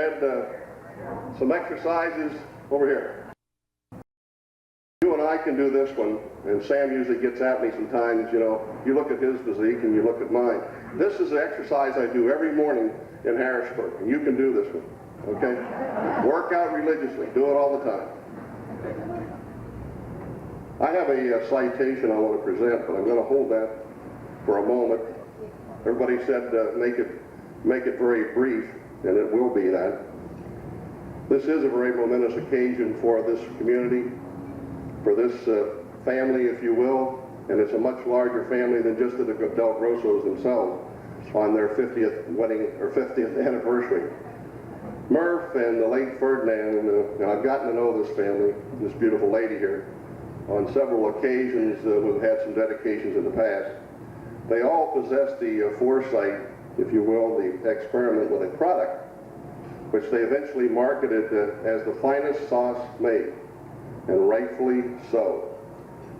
Fred, some exercises over here. You and I can do this one, and Sam usually gets at me sometimes, you know, you look at his physique and you look at mine. This is an exercise I do every morning in Harrisburg, and you can do this one, okay? Work out religiously, do it all the time. I have a citation I want to present, but I'm going to hold that for a moment. Everybody said make it very brief, and it will be that. This is a very momentous occasion for this community, for this family, if you will, and it's a much larger family than just the Delgrossos themselves on their 50th wedding or 50th anniversary. Murph and the late Ferdinand, and I've gotten to know this family, this beautiful lady here, on several occasions. We've had some dedications in the past. They all possess the foresight, if you will, the experiment with a product, which they eventually marketed as the finest sauce made, and rightfully so.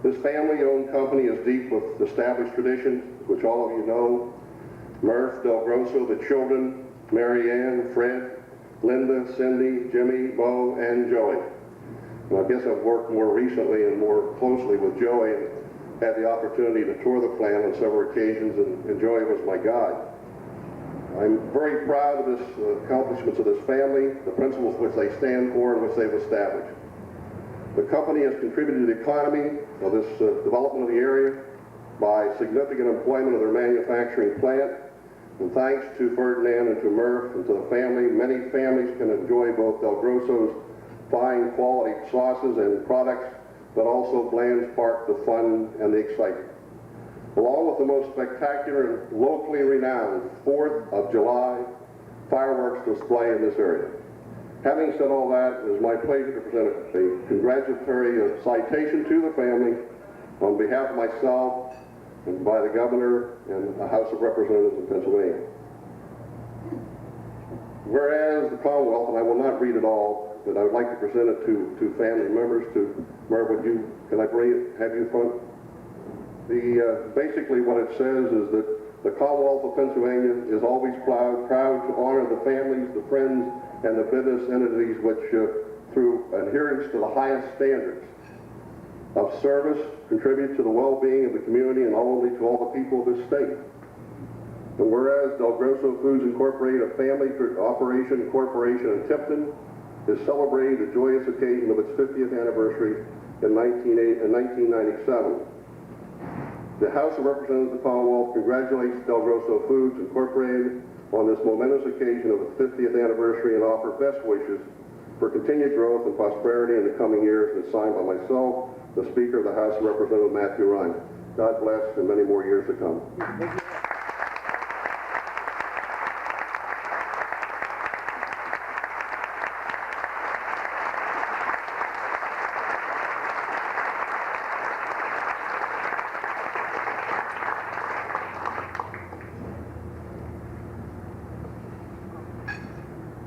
This family-owned company is deep with established traditions, which all of you know. Murph, Delgrosso, the children, Mary Ann, Fred, Linda, Cindy, Jimmy, Bo, and Joey. And I guess I've worked more recently and more closely with Joey and had the opportunity to tour the plant on several occasions, and Joey was my guide. I'm very proud of this accomplishments of this family, the principles which they stand for and which they've established. The company has contributed to the economy of this development of the area by significant employment of their manufacturing plant. And thanks to Ferdinand and to Murph and to the family, many families can enjoy both Delgrosso's fine quality sauces and products, but also Bland's spark the fun and the excitement. Along with the most spectacular and locally renowned 4th of July fireworks display in this area. Having said all that, it is my pleasure to present a congratulatory citation to the family on behalf of myself and by the Governor and the House of Representatives in Pennsylvania. Whereas the Commonwealth, and I will not read it all, but I would like to present it to family members. To Merv, can I have you front? Basically what it says is that the Commonwealth of Pennsylvania is always proud to honor the families, the friends, and the business entities which, through adherence to the highest standards of service, contribute to the well-being of the community and ultimately to all the people of this state. And whereas Delgrosso Foods Incorporated, a family operation corporation in Tipton, is celebrating the joyous occasion of its 50th anniversary in 1997. The House of Representatives of the Commonwealth congratulates Delgrosso Foods Incorporated on this momentous occasion of its 50th anniversary and offer best wishes for continued growth and prosperity in the coming years, and is signed by myself, the Speaker of the House of Representatives, Matthew Ryan. God bless, and many more years to come.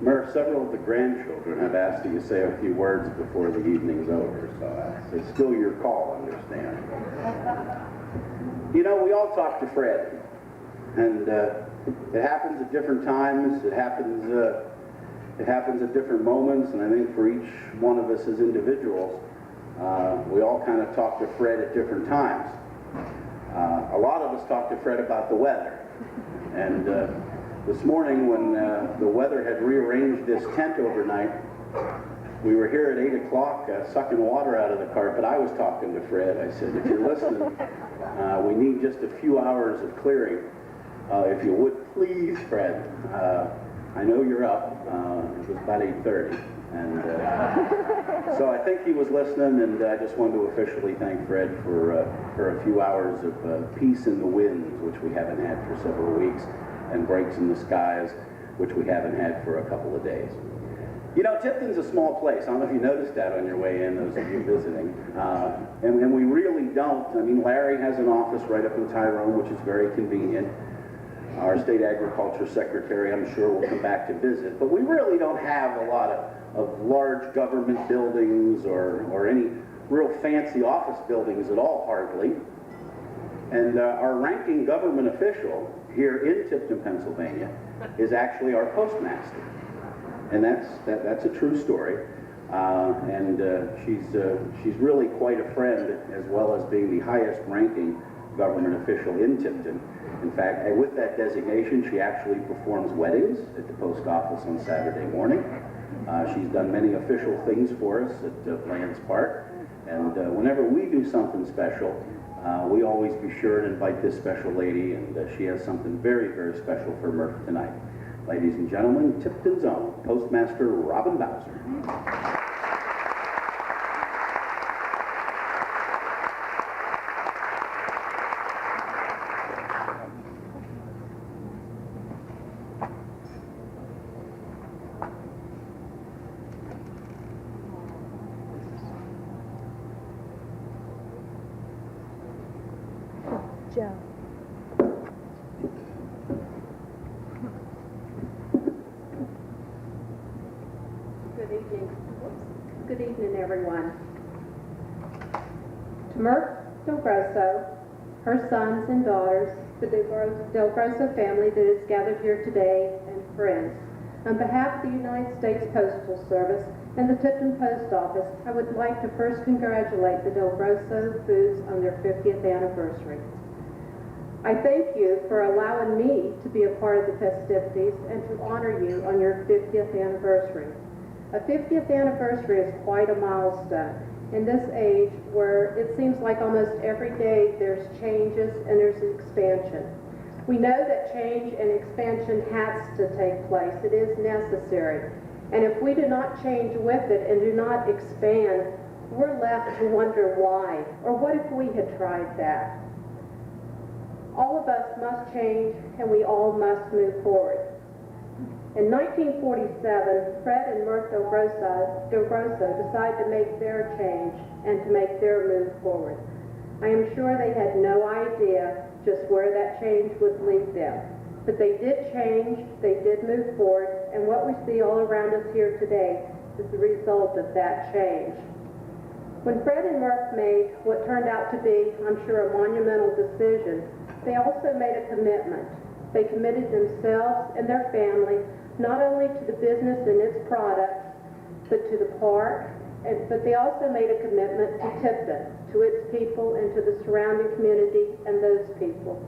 Murph, several of the grandchildren have asked you to say a few words before the evening's over, so it's still your call, understand. You know, we all talk to Fred, and it happens at different times, it happens at different moments, and I think for each one of us as individuals, we all kind of talk to Fred at different times. A lot of us talk to Fred about the weather, and this morning when the weather had rearranged this tent overnight, we were here at 8 o'clock sucking water out of the carpet. I was talking to Fred. I said, if you're listening, we need just a few hours of clearing. If you would please, Fred, I know you're up. It was about 8:30. And so I think he was listening, and I just wanted to officially thank Fred for a few hours of peace in the winds, which we haven't had for several weeks, and breaks in the skies, which we haven't had for a couple of days. You know, Tipton's a small place. I don't know if you noticed that on your way in, those of you visiting. And we really don't. I mean, Larry has an office right up in Tyrone, which is very convenient. Our state agriculture secretary, I'm sure, will come back to visit. But we really don't have a lot of large government buildings or any real fancy office buildings at all, hardly. And our ranking government official here in Tipton, Pennsylvania, is actually our postmaster. And that's a true story. She's really quite a friend, as well as being the highest ranking government official in Tipton. In fact, with that designation, she actually performs weddings at the post office on Saturday morning. She's done many official things for us at Lands Park. And whenever we do something special, we always be sure and invite this special lady, and she has something very, very special for Murph tonight. Ladies and gentlemen, Tipton's own Postmaster Robin Bowser. Joe. Good evening. Good evening, everyone. To Murph Delgrosso, her sons and daughters, the Delgrosso family that is gathered here today, and friends, on behalf of the United States Postal Service and the Tipton Post Office, I would like to first congratulate the Delgrosso Foods on their 50th anniversary. I thank you for allowing me to be a part of the festivities and to honor you on your 50th anniversary. A 50th anniversary is quite a milestone in this age where it seems like almost every day there's changes and there's expansion. We know that change and expansion has to take place. It is necessary. And if we do not change with it and do not expand, we're left to wonder why, or what if we had tried that? All of us must change, and we all must move forward. In 1947, Fred and Murph Delgrosso decided to make their change and to make their move forward. I am sure they had no idea just where that change would lead them. But they did change, they did move forward, and what we see all around us here today is the result of that change. When Fred and Murph made what turned out to be, I'm sure, a monumental decision, they also made a commitment. They committed themselves and their family not only to the business and its products, but to the park, but they also made a commitment to Tipton, to its people and to the surrounding community and those people.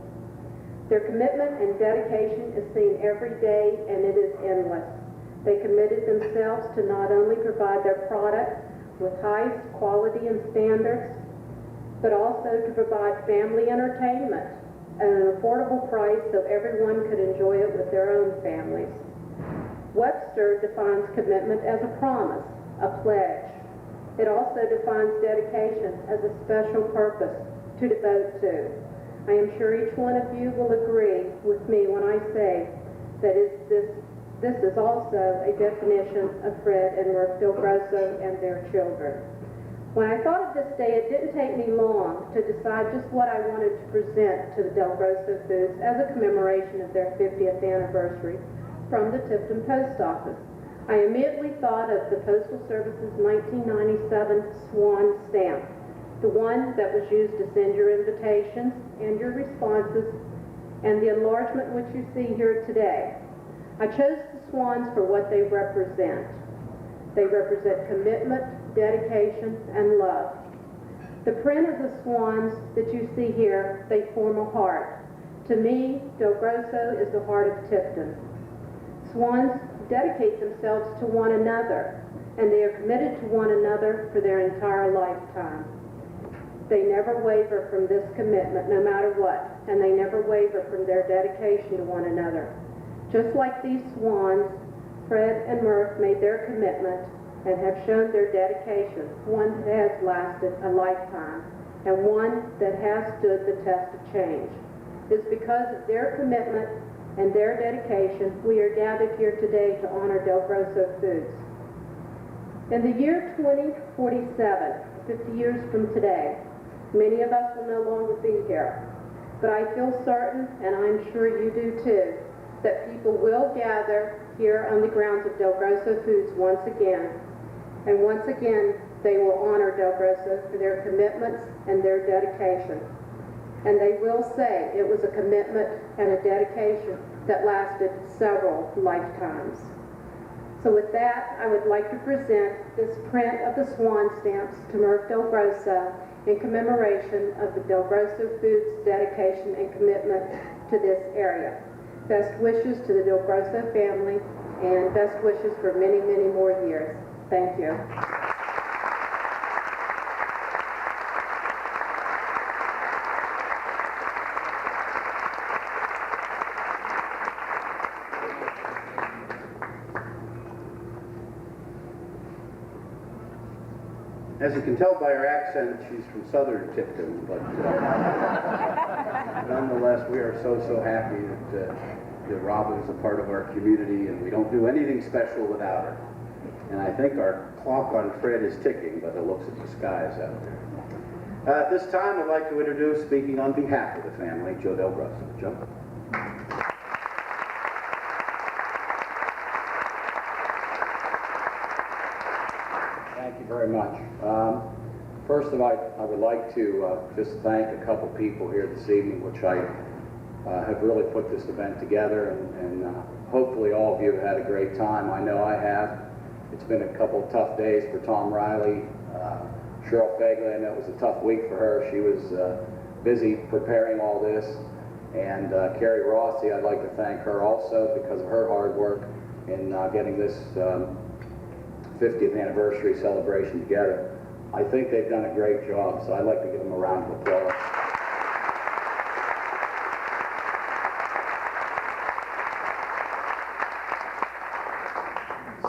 Their commitment and dedication is seen every day, and it is endless. They committed themselves to not only provide their product with highest quality and standards, but also to provide family entertainment at an affordable price so everyone could enjoy it with their own families. Webster defines commitment as a promise, a pledge. It also defines dedication as a special purpose to devote to. I am sure each one of you will agree with me when I say that this is also a definition of Fred and Murph Delgrosso and their children. When I thought of this day, it didn't take me long to decide just what I wanted to present to the Delgrosso Foods as a commemoration of their 50th anniversary from the Tipton Post Office. I immediately thought of the Postal Service's 1997 Swan stamp, the one that was used to send your invitations and your responses, and the enlargement which you see here today. I chose the swans for what they represent. They represent commitment, dedication, and love. The print of the swans that you see here, they form a heart. To me, Delgrosso is the heart of Tipton. Swans dedicate themselves to one another, and they are committed to one another for their entire lifetime. They never waver from this commitment, no matter what, and they never waver from their dedication to one another. Just like these swans, Fred and Murph made their commitment and have shown their dedication, one that has lasted a lifetime and one that has stood the test of change. It's because of their commitment and their dedication we are gathered here today to honor Delgrosso Foods. In the year 2047, 50 years from today, many of us will no longer be here, but I feel certain, and I'm sure you do too, that people will gather here on the grounds of Delgrosso Foods once again. And once again, they will honor Delgrosso for their commitments and their dedication. And they will say it was a commitment and a dedication that lasted several lifetimes. So with that, I would like to present this print of the swan stamps to Murph Delgrosso in commemoration of the Delgrosso Foods dedication and commitment to this area. Best wishes to the Delgrosso family and best wishes for many, many more years. Thank you. As you can tell by her accent, she's from Southern Tipton, but nonetheless, we are so happy that Robin's a part of our community, and we don't do anything special without her. And I think our clock on Fred is ticking, but it looks at the skies out there. At this time, I'd like to introduce, speaking on behalf of the family, Joe Delgrosso. Joe? Thank you very much. First of all, I would like to just thank a couple people here this evening, which I have really put this event together, and hopefully all of you have had a great time. I know I have. It's been a couple of tough days for Tom Riley. Cheryl Fagley, I know it was a tough week for her. She was busy preparing all this. And Carrie Rossi, I'd like to thank her also because of her hard work in getting this 50th anniversary celebration together. I think they've done a great job, so I'd like to give them a round of applause.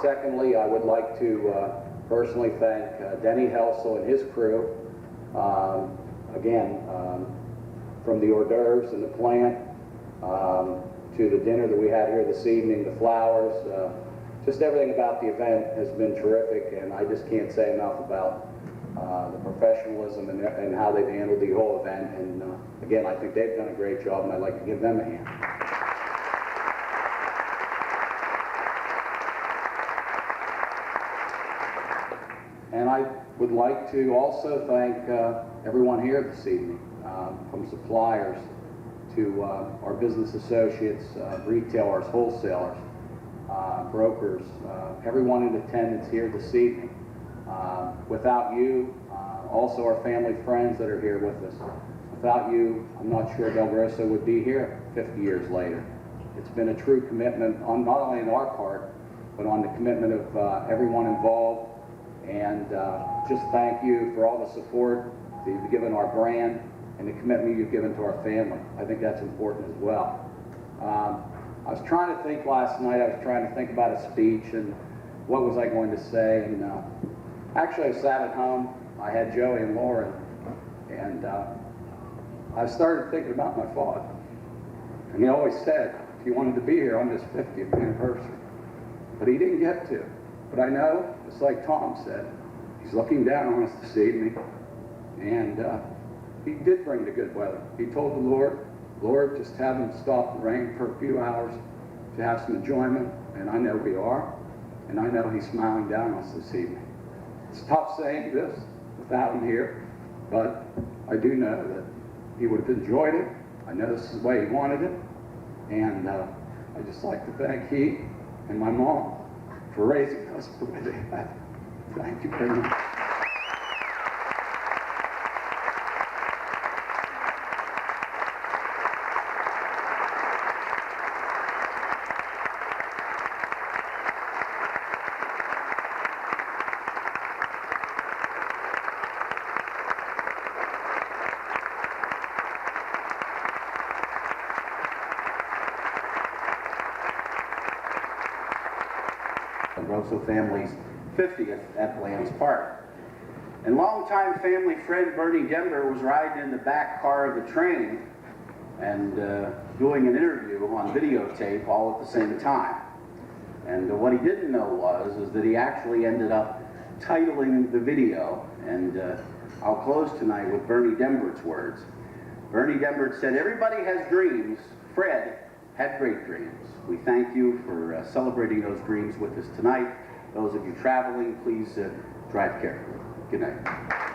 Secondly, I would like to personally thank Denny Helsel and his crew. Again, from the hors d'oeuvres and the plant to the dinner that we had here this evening, the flowers, just everything about the event has been terrific, and I just can't say enough about the professionalism and how they've handled the whole event. And again, I think they've done a great job, and I'd like to give them a hand. And I would like to also thank everyone here this evening, from suppliers to our business associates, retailers, wholesalers, brokers, everyone in attendance here this evening. Without you, also our family friends that are here with us, without you, I'm not sure Delgrosso would be here 50 years later. It's been a true commitment, on not only on our part, but on the commitment of everyone involved. And just thank you for all the support that you've given our brand and the commitment you've given to our family. I think that's important as well. I was trying to think last night, I was trying to think about a speech and what was I going to say. And actually, I sat at home, I had Joey and Lauren, and I started thinking about my father. And he always said he wanted to be here on this 50th anniversary, but he didn't get to. But I know, just like Tom said, he's looking down on us this evening, and he did bring the good weather. He told the Lord, just have him stop the rain for a few hours to have some enjoyment, and I know we are, and I know he's smiling down on us this evening. It's tough saying this without him here, but I do know that he would have enjoyed it. I know this is the way he wanted it, and I'd just like to thank he and my mom for raising us the way they have. Thank you very much. Delgrosso family's 50th at Bland's Park. And longtime family friend Bernie Dember was riding in the back car of the train and doing an interview on videotape all at the same time. And what he didn't know was that he actually ended up titling the video, and I'll close tonight with Bernie Dembert's words. Bernie Dembert said, "Everybody has dreams. Fred had great dreams." We thank you for celebrating those dreams with us tonight. Those of you traveling, please drive carefully. Good night.